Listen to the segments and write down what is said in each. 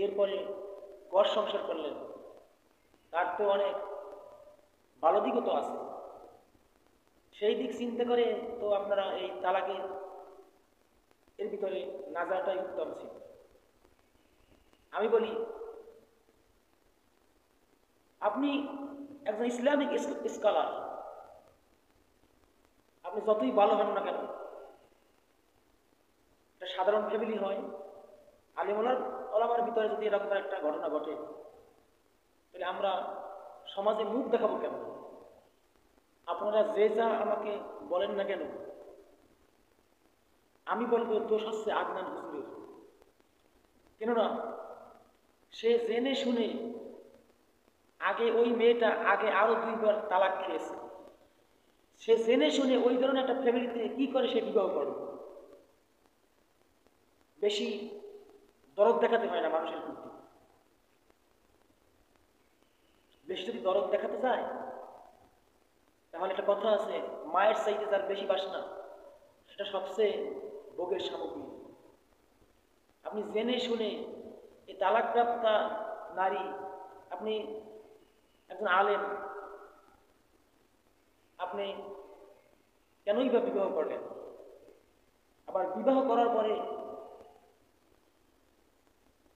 এরপরে ঘর সংসার করলেন, তার তো অনেক ভালো দিকও তো আছে। সেই দিক চিন্তা করে তো আপনারা এই তালাকের এর ভিতরে না যাওয়াটাই উত্তম ছিল। আমি বলি, আপনি একজন ইসলামিক স্কলার, আপনি যতই ভালো হন না কেন, একটা সাধারণ ফ্যামিলি হয়, আলিমুলার ওলামার ভিতরে যদি এরকম একটা ঘটনা ঘটে, তাহলে আমরা সমাজে মুখ দেখাবো কেমন? আপনারা যে যা আমাকে বলেন না কেন, আমি বলবো দোষ হচ্ছে আদনান হুজুরের। কেননা সে জেনে শুনে আগে ওই মেয়েটা আগে আরো 2বার তালাক খেয়েছে, সে জেনে শুনে ওই ধরনের একটা ফ্যামিলিতে কি করে সে বিবাহ করবে? বেশি দরদ দেখাতে হয় না মানুষের প্রতি। বেশি যদি দরদ দেখাতে যায়, তাহলে একটা কথা আছে, মায়ের চাইতে যার বেশি বাসনা সেটা সবচেয়ে ভোগের সামগ্রী। আপনি জেনে শুনে এই তালাকপ্রাপ্তা নারী, আপনি একজন আলেম, আপনি কেনই বা বিবাহ করলেন? আবার বিবাহ করার পরে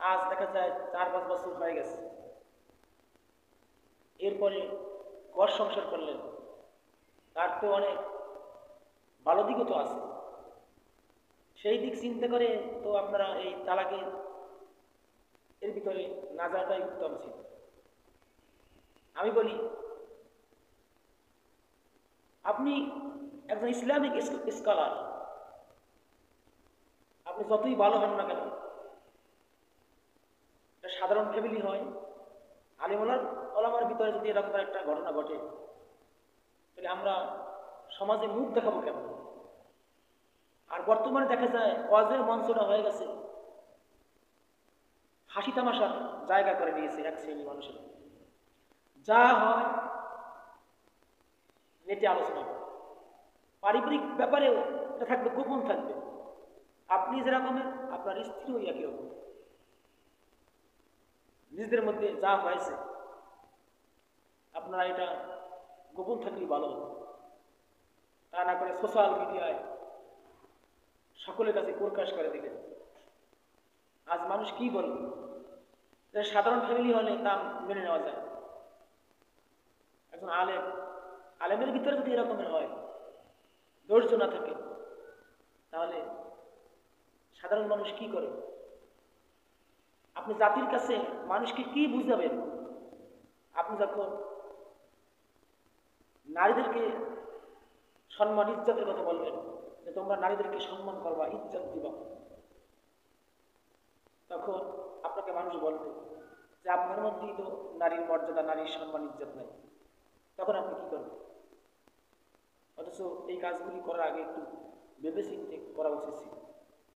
আজ দেখা যায় 4-5 বছর হয়ে গেছে, এরপরে ঘর সংসার করলেন, তার তো অনেক ভালো দিকও তো আছে। সেই দিক চিন্তা করে তো আপনারা এই তালাকের এর ভিতরে না যাওয়াটাই উত্তম ছিল। আমি বলি, আপনি একজন ইসলামিক স্কলার, আপনি যতই ভালো হন না কেন, একটা সাধারণ ফ্যামিলি হয়, আলিমুলার ওলামার ভিতরে যদি এরকম একটা ঘটনা ঘটে, তাহলে আমরা সমাজে মুখ দেখাবো কেমন? আর বর্তমানে দেখা যায় ওয়াজের মঞ্চটা হয়ে গেছে হাসি তামাশার জায়গা করে নিয়েছে এক শ্রেণী মানুষের। যা হয় নেটে আলোচনা করে, পারিবারিক ব্যাপারেও এটা থাকবে, গোপন থাকবে। আপনি যেরকমের, আপনার স্ত্রীও একই রকম। নিজেদের মধ্যে যা হয়েছে আপনারা এটা গোপন থাকলেই ভালো হতো, তা না করে সোশ্যাল মিডিয়ায় সকলের কাছে প্রকাশ করে দিলেন। আজ মানুষ কি বলবে? সাধারণ ফ্যামিলি হলে তা মেনে নেওয়া যায়। একজন আলেমের ভিতরে যদি এরকমের হয়, ধৈর্য না থাকে, তাহলে সাধারণ মানুষ কি করে? আপনি জাতির কাছে মানুষকে কি বুঝাবেন? আপনি যখন নারীদেরকে সম্মান ইজ্জতের কথা বলবেন, যে তোমরা নারীদেরকে সম্মান করবা, ইজ্জত দিবা, তখন আপনাকে মানুষ বলবে যে আপনার মধ্যেই তো নারীর মর্যাদা, নারীর সম্মান, ইজ্জত নাই। তখন আপনি কি করবেন? অথচ এই কাজগুলি করার আগে একটু ভেবে চিন্তে করা উচিত ছিল।